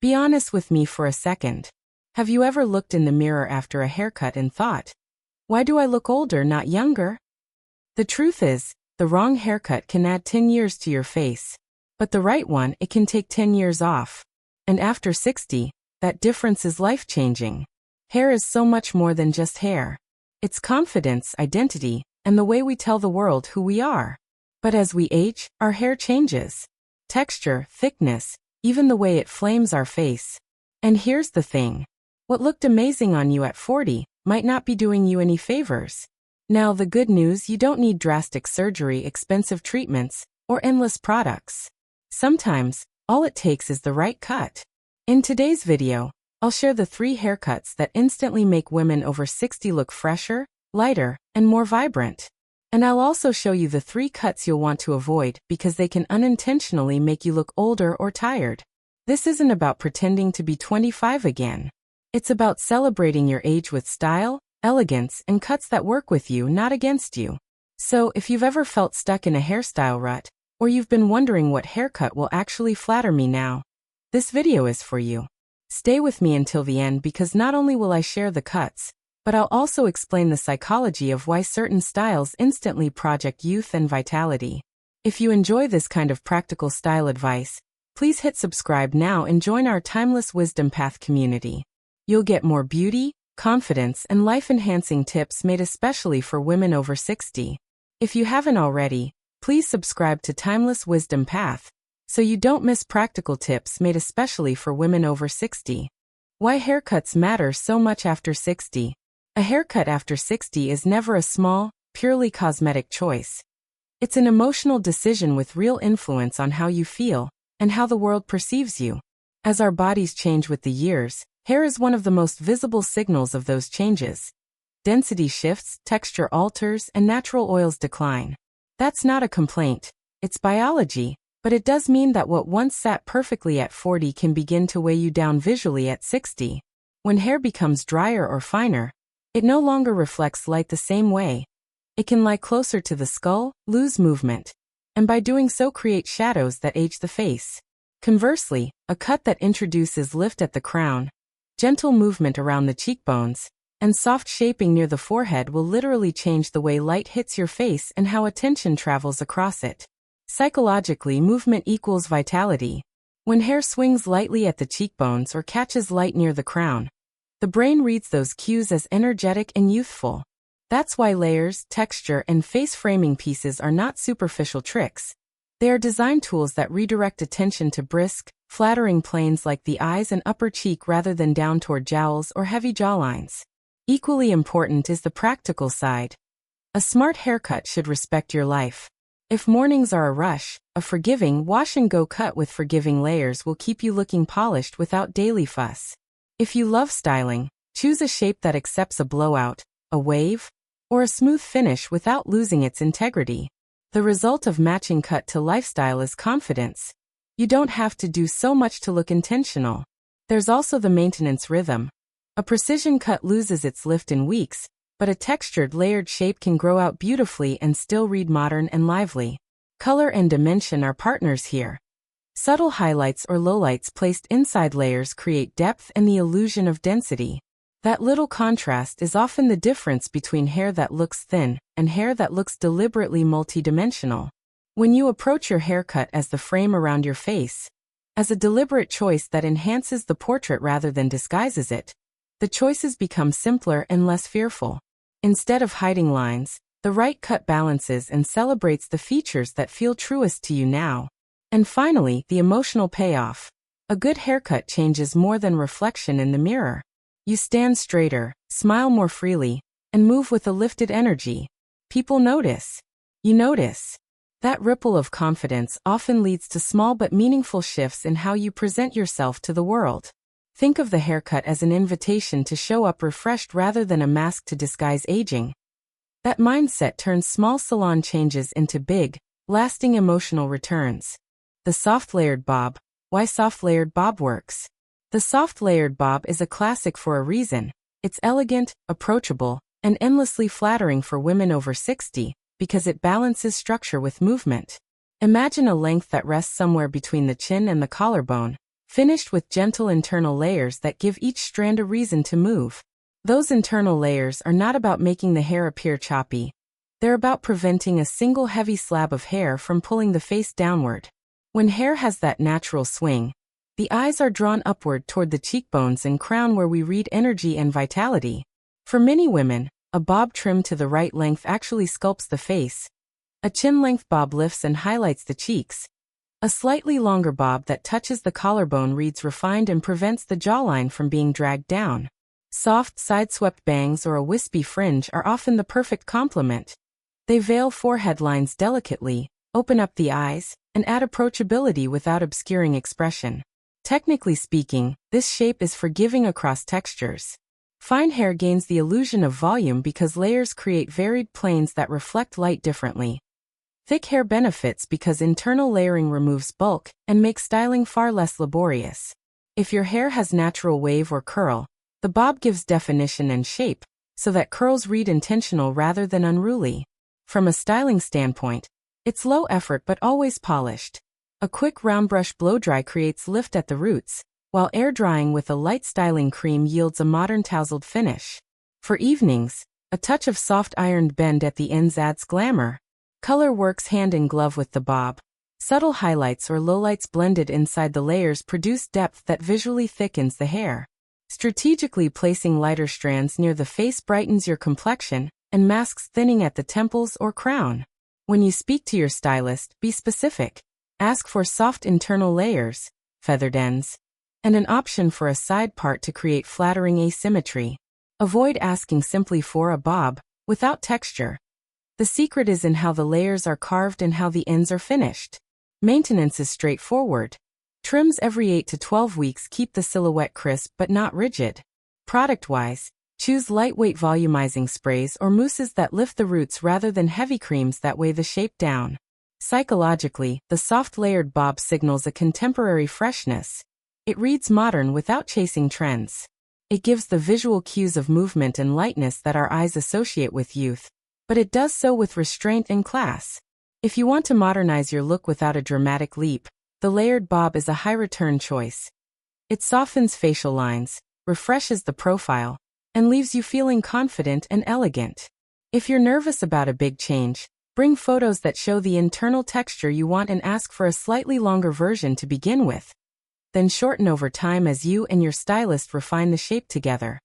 Be honest with me for a second. Have you ever looked in the mirror after a haircut and thought, why do I look older, not younger? The truth is, the wrong haircut can add 10 years to your face. But the right one, it can take 10 years off. And after 60, that difference is life-changing. Hair is so much more than just hair. It's confidence, identity, and the way we tell the world who we are. But as we age, our hair changes. Texture, thickness, even the way it flames our face. And here's the thing. What looked amazing on you at 40 might not be doing you any favors. Now the good news, you don't need drastic surgery, expensive treatments, or endless products. Sometimes, all it takes is the right cut. In today's video, I'll share the 3 haircuts that instantly make women over 60 look fresher, lighter, and more vibrant. And I'll also show you the 3 cuts you'll want to avoid because they can unintentionally make you look older or tired. This isn't about pretending to be 25 again. It's about celebrating your age with style, elegance, and cuts that work with you, not against you. So, if you've ever felt stuck in a hairstyle rut, or you've been wondering what haircut will actually flatter me now, this video is for you. Stay with me until the end because not only will I share the cuts, but I'll also explain the psychology of why certain styles instantly project youth and vitality. If you enjoy this kind of practical style advice, please hit subscribe now and join our timeless wisdom path community. You'll get more beauty, confidence, and life-enhancing tips made especially for women over 60. If you haven't already, please subscribe to Timeless Wisdom Path so you don't miss practical tips made especially for women over 60. Why haircuts matter so much after 60. A haircut after 60 is never a small, purely cosmetic choice. It's an emotional decision with real influence on how you feel and how the world perceives you. As our bodies change with the years, hair is one of the most visible signals of those changes. Density shifts, texture alters, and natural oils decline. That's not a complaint. It's biology, but it does mean that what once sat perfectly at 40 can begin to weigh you down visually at 60. When hair becomes drier or finer, it no longer reflects light the same way. It can lie closer to the skull, lose movement, and by doing so create shadows that age the face. Conversely, a cut that introduces lift at the crown, gentle movement around the cheekbones, and soft shaping near the forehead will literally change the way light hits your face and how attention travels across it. Psychologically, movement equals vitality. When hair swings lightly at the cheekbones or catches light near the crown, the brain reads those cues as energetic and youthful. That's why layers, texture, and face framing pieces are not superficial tricks. They are design tools that redirect attention to brisk, flattering planes like the eyes and upper cheek rather than down toward jowls or heavy jawlines. Equally important is the practical side. A smart haircut should respect your life. If mornings are a rush, a forgiving wash-and-go cut with forgiving layers will keep you looking polished without daily fuss. If you love styling, choose a shape that accepts a blowout, a wave, or a smooth finish without losing its integrity. The result of matching cut to lifestyle is confidence. You don't have to do so much to look intentional. There's also the maintenance rhythm. A precision cut loses its lift in weeks, but a textured, layered shape can grow out beautifully and still read modern and lively. Color and dimension are partners here. Subtle highlights or lowlights placed inside layers create depth and the illusion of density. That little contrast is often the difference between hair that looks thin and hair that looks deliberately multidimensional. When you approach your haircut as the frame around your face, as a deliberate choice that enhances the portrait rather than disguises it, the choices become simpler and less fearful. Instead of hiding lines, the right cut balances and celebrates the features that feel truest to you now. And finally, the emotional payoff. A good haircut changes more than reflection in the mirror. You stand straighter, smile more freely, and move with a lifted energy. People notice. You notice. That ripple of confidence often leads to small but meaningful shifts in how you present yourself to the world. Think of the haircut as an invitation to show up refreshed rather than a mask to disguise aging. That mindset turns small salon changes into big, lasting emotional returns. The soft layered bob. Why soft layered bob works? The soft layered bob is a classic for a reason. It's elegant, approachable, and endlessly flattering for women over 60 because it balances structure with movement. Imagine a length that rests somewhere between the chin and the collarbone, finished with gentle internal layers that give each strand a reason to move. Those internal layers are not about making the hair appear choppy. They're about preventing a single heavy slab of hair from pulling the face downward. When hair has that natural swing, the eyes are drawn upward toward the cheekbones and crown where we read energy and vitality. For many women, a bob trim to the right length actually sculpts the face. A chin-length bob lifts and highlights the cheeks. A slightly longer bob that touches the collarbone reads refined and prevents the jawline from being dragged down. Soft, side-swept bangs or a wispy fringe are often the perfect complement. They veil forehead lines delicately, open up the eyes, and add approachability without obscuring expression. Technically speaking, this shape is forgiving across textures. Fine hair gains the illusion of volume because layers create varied planes that reflect light differently. Thick hair benefits because internal layering removes bulk and makes styling far less laborious. If your hair has natural wave or curl, the bob gives definition and shape, so that curls read intentional rather than unruly. From a styling standpoint, it's low effort but always polished. A quick round brush blow-dry creates lift at the roots, while air drying with a light styling cream yields a modern tousled finish. For evenings, a touch of soft ironed bend at the ends adds glamour. Color works hand in glove with the bob. Subtle highlights or lowlights blended inside the layers produce depth that visually thickens the hair. Strategically placing lighter strands near the face brightens your complexion and masks thinning at the temples or crown. When you speak to your stylist, be specific. Ask for soft internal layers, feathered ends, and an option for a side part to create flattering asymmetry. Avoid asking simply for a bob, without texture. The secret is in how the layers are carved and how the ends are finished. Maintenance is straightforward. Trims every 8 to 12 weeks keep the silhouette crisp but not rigid. Product-wise, choose lightweight volumizing sprays or mousses that lift the roots rather than heavy creams that weigh the shape down. Psychologically, the soft layered bob signals a contemporary freshness. It reads modern without chasing trends. It gives the visual cues of movement and lightness that our eyes associate with youth, but it does so with restraint and class. If you want to modernize your look without a dramatic leap, the layered bob is a high-return choice. It softens facial lines, refreshes the profile, and leaves you feeling confident and elegant. If you're nervous about a big change, bring photos that show the internal texture you want and ask for a slightly longer version to begin with. Then shorten over time as you and your stylist refine the shape together.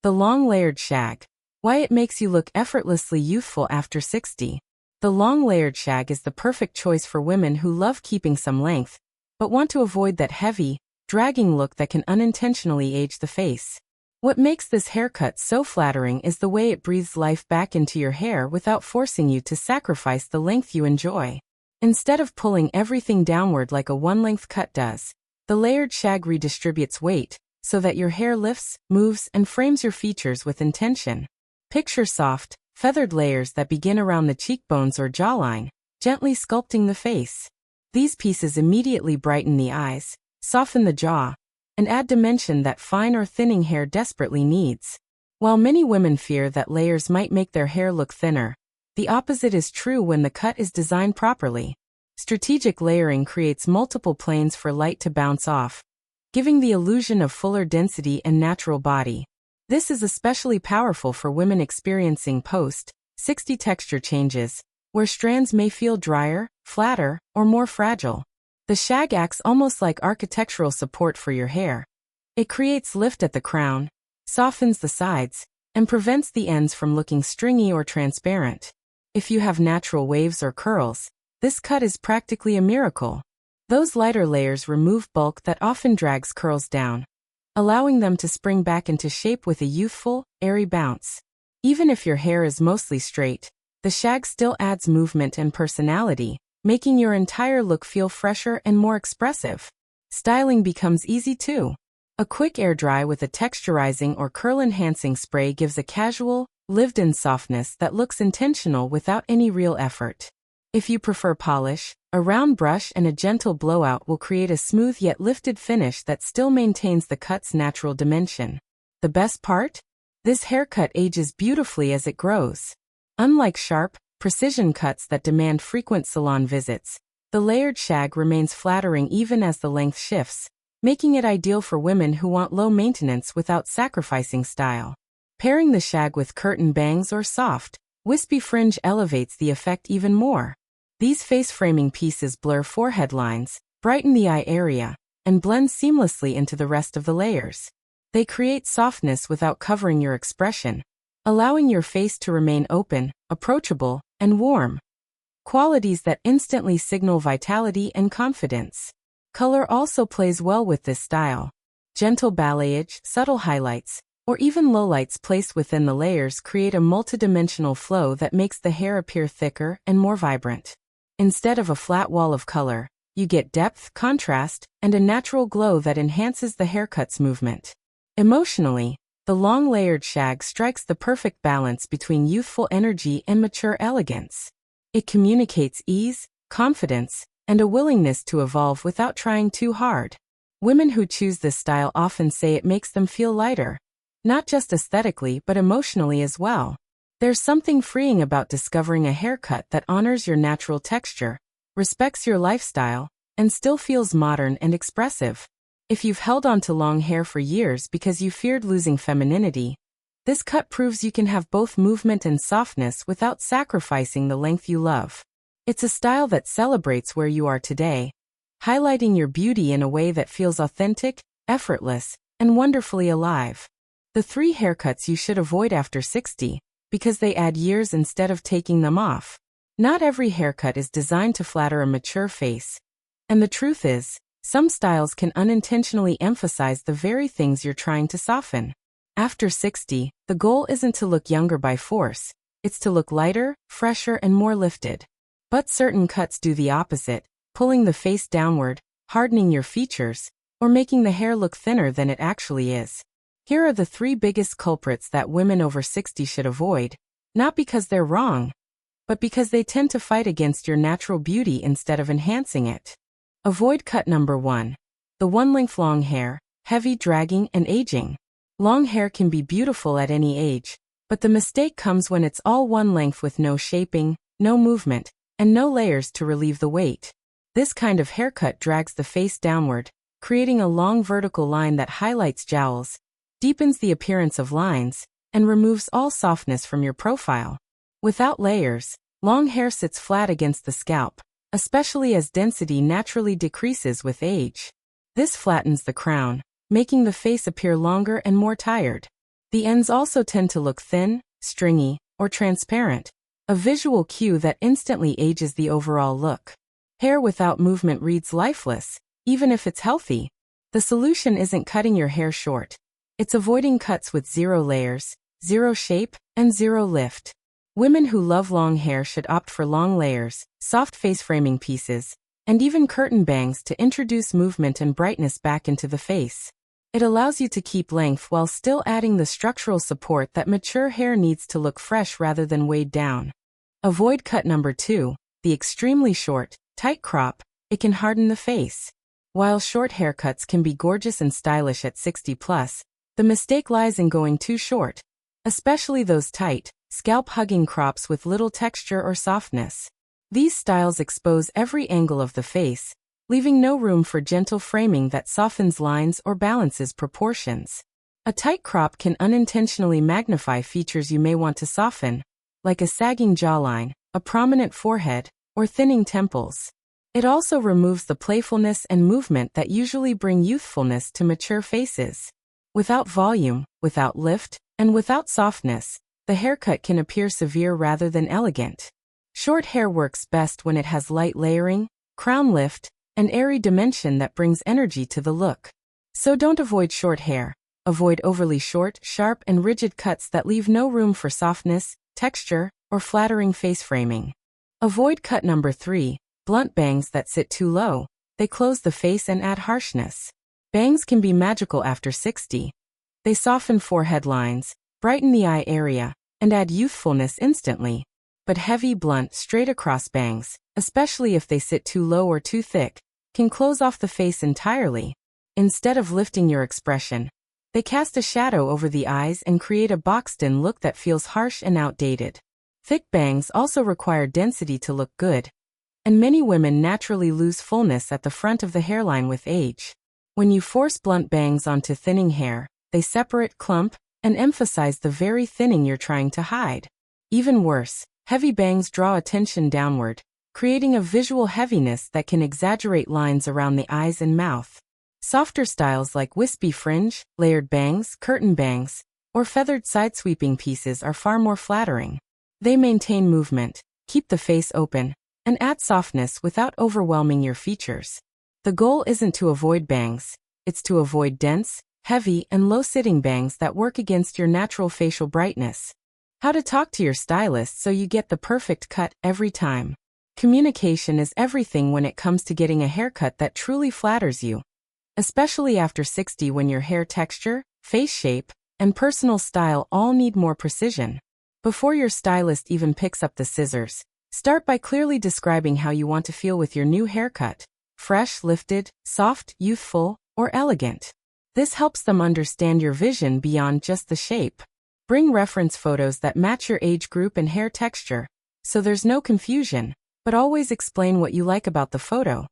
The long layered shag. Why it makes you look effortlessly youthful after 60. The long layered shag is the perfect choice for women who love keeping some length, but want to avoid that heavy, dragging look that can unintentionally age the face. What makes this haircut so flattering is the way it breathes life back into your hair without forcing you to sacrifice the length you enjoy. Instead of pulling everything downward like a one-length cut does, the layered shag redistributes weight, so that your hair lifts, moves, and frames your features with intention. Picture soft, feathered layers that begin around the cheekbones or jawline, gently sculpting the face. These pieces immediately brighten the eyes, soften the jaw, and add dimension that fine or thinning hair desperately needs. While many women fear that layers might make their hair look thinner, the opposite is true when the cut is designed properly. Strategic layering creates multiple planes for light to bounce off, giving the illusion of fuller density and natural body. This is especially powerful for women experiencing post-60 texture changes, where strands may feel drier, flatter, or more fragile. The shag acts almost like architectural support for your hair. It creates lift at the crown, softens the sides, and prevents the ends from looking stringy or transparent. If you have natural waves or curls, this cut is practically a miracle. Those lighter layers remove bulk that often drags curls down, allowing them to spring back into shape with a youthful, airy bounce. Even if your hair is mostly straight, the shag still adds movement and personality, making your entire look feel fresher and more expressive. Styling becomes easy too. A quick air dry with a texturizing or curl-enhancing spray gives a casual, lived-in softness that looks intentional without any real effort. If you prefer polish, a round brush and a gentle blowout will create a smooth yet lifted finish that still maintains the cut's natural dimension. The best part? This haircut ages beautifully as it grows. Unlike sharp, precision cuts that demand frequent salon visits, the layered shag remains flattering even as the length shifts, making it ideal for women who want low maintenance without sacrificing style. Pairing the shag with curtain bangs or soft, wispy fringe elevates the effect even more. These face-framing pieces blur forehead lines, brighten the eye area, and blend seamlessly into the rest of the layers. They create softness without covering your expression, allowing your face to remain open, approachable, and warm. Qualities that instantly signal vitality and confidence. Color also plays well with this style. Gentle balayage, subtle highlights, or even lowlights placed within the layers create a multidimensional flow that makes the hair appear thicker and more vibrant. Instead of a flat wall of color, you get depth, contrast, and a natural glow that enhances the haircut's movement. Emotionally, the long layered shag strikes the perfect balance between youthful energy and mature elegance. It communicates ease, confidence, and a willingness to evolve without trying too hard. Women who choose this style often say it makes them feel lighter, not just aesthetically but emotionally as well. There's something freeing about discovering a haircut that honors your natural texture, respects your lifestyle, and still feels modern and expressive. If you've held on to long hair for years because you feared losing femininity, this cut proves you can have both movement and softness without sacrificing the length you love. It's a style that celebrates where you are today, highlighting your beauty in a way that feels authentic, effortless, and wonderfully alive. The 3 haircuts you should avoid after 60, because they add years instead of taking them off. Not every haircut is designed to flatter a mature face. And the truth is, some styles can unintentionally emphasize the very things you're trying to soften. After 60, the goal isn't to look younger by force, it's to look lighter, fresher, and more lifted. But certain cuts do the opposite, pulling the face downward, hardening your features, or making the hair look thinner than it actually is. Here are the 3 biggest culprits that women over 60 should avoid, not because they're wrong, but because they tend to fight against your natural beauty instead of enhancing it. Avoid cut number 1. The one-length long hair, heavy, dragging, and aging. Long hair can be beautiful at any age, but the mistake comes when it's all one length with no shaping, no movement, and no layers to relieve the weight. This kind of haircut drags the face downward, creating a long vertical line that highlights jowls, deepens the appearance of lines, and removes all softness from your profile. Without layers, long hair sits flat against the scalp, especially as density naturally decreases with age. This flattens the crown, making the face appear longer and more tired. The ends also tend to look thin, stringy, or transparent, a visual cue that instantly ages the overall look. Hair without movement reads lifeless, even if it's healthy. The solution isn't cutting your hair short. It's avoiding cuts with 0 layers, 0 shape, and 0 lift. Women who love long hair should opt for long layers, soft face framing pieces, and even curtain bangs to introduce movement and brightness back into the face. It allows you to keep length while still adding the structural support that mature hair needs to look fresh rather than weighed down. Avoid cut number 2, the extremely short, tight crop. It can harden the face. While short haircuts can be gorgeous and stylish at 60 plus, the mistake lies in going too short, especially those tight, scalp-hugging crops with little texture or softness. These styles expose every angle of the face, leaving no room for gentle framing that softens lines or balances proportions. A tight crop can unintentionally magnify features you may want to soften, like a sagging jawline, a prominent forehead, or thinning temples. It also removes the playfulness and movement that usually bring youthfulness to mature faces. Without volume, without lift, and without softness, the haircut can appear severe rather than elegant. Short hair works best when it has light layering, crown lift, and airy dimension that brings energy to the look. So don't avoid short hair. Avoid overly short, sharp, and rigid cuts that leave no room for softness, texture, or flattering face framing. Avoid cut number 3, blunt bangs that sit too low. They close the face and add harshness. Bangs can be magical after 60. They soften forehead lines, brighten the eye area, and add youthfulness instantly. But heavy, blunt, straight-across bangs, especially if they sit too low or too thick, can close off the face entirely. Instead of lifting your expression, they cast a shadow over the eyes and create a boxed-in look that feels harsh and outdated. Thick bangs also require density to look good, and many women naturally lose fullness at the front of the hairline with age. When you force blunt bangs onto thinning hair, they separate, clump, and emphasize the very thinning you're trying to hide. Even worse, heavy bangs draw attention downward, creating a visual heaviness that can exaggerate lines around the eyes and mouth. Softer styles like wispy fringe, layered bangs, curtain bangs, or feathered side-sweeping pieces are far more flattering. They maintain movement, keep the face open, and add softness without overwhelming your features. The goal isn't to avoid bangs, it's to avoid dense, heavy, and low-sitting bangs that work against your natural facial brightness. How to talk to your stylist so you get the perfect cut every time. Communication is everything when it comes to getting a haircut that truly flatters you. Especially after 60, when your hair texture, face shape, and personal style all need more precision. Before your stylist even picks up the scissors, start by clearly describing how you want to feel with your new haircut: fresh, lifted, soft, youthful, or elegant. This helps them understand your vision beyond just the shape. Bring reference photos that match your age group and hair texture, so there's no confusion, but always explain what you like about the photo.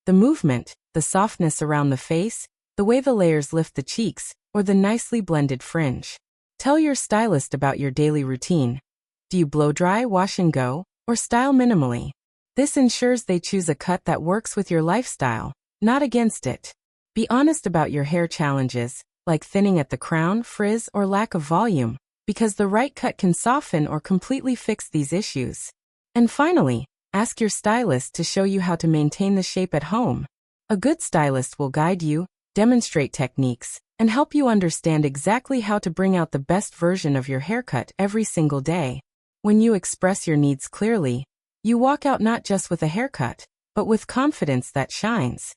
The movement, the softness around the face, the way the layers lift the cheeks, or the nicely blended fringe. Tell your stylist about your daily routine. Do you blow dry, wash and go, or style minimally? This ensures they choose a cut that works with your lifestyle, not against it. Be honest about your hair challenges, like thinning at the crown, frizz, or lack of volume, because the right cut can soften or completely fix these issues. And finally, ask your stylist to show you how to maintain the shape at home. A good stylist will guide you, demonstrate techniques, and help you understand exactly how to bring out the best version of your haircut every single day. When you express your needs clearly, you walk out not just with a haircut, but with confidence that shines.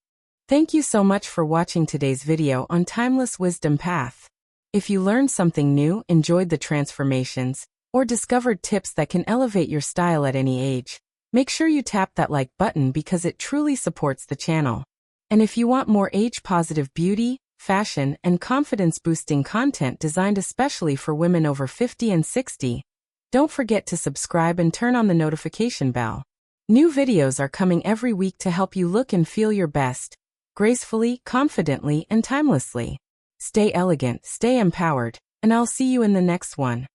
Thank you so much for watching today's video on Timeless Wisdom Path. If you learned something new, enjoyed the transformations, or discovered tips that can elevate your style at any age, make sure you tap that like button because it truly supports the channel. And if you want more age-positive beauty, fashion, and confidence-boosting content designed especially for women over 50 and 60, don't forget to subscribe and turn on the notification bell. New videos are coming every week to help you look and feel your best, gracefully, confidently, and timelessly. Stay elegant, stay empowered, and I'll see you in the next one.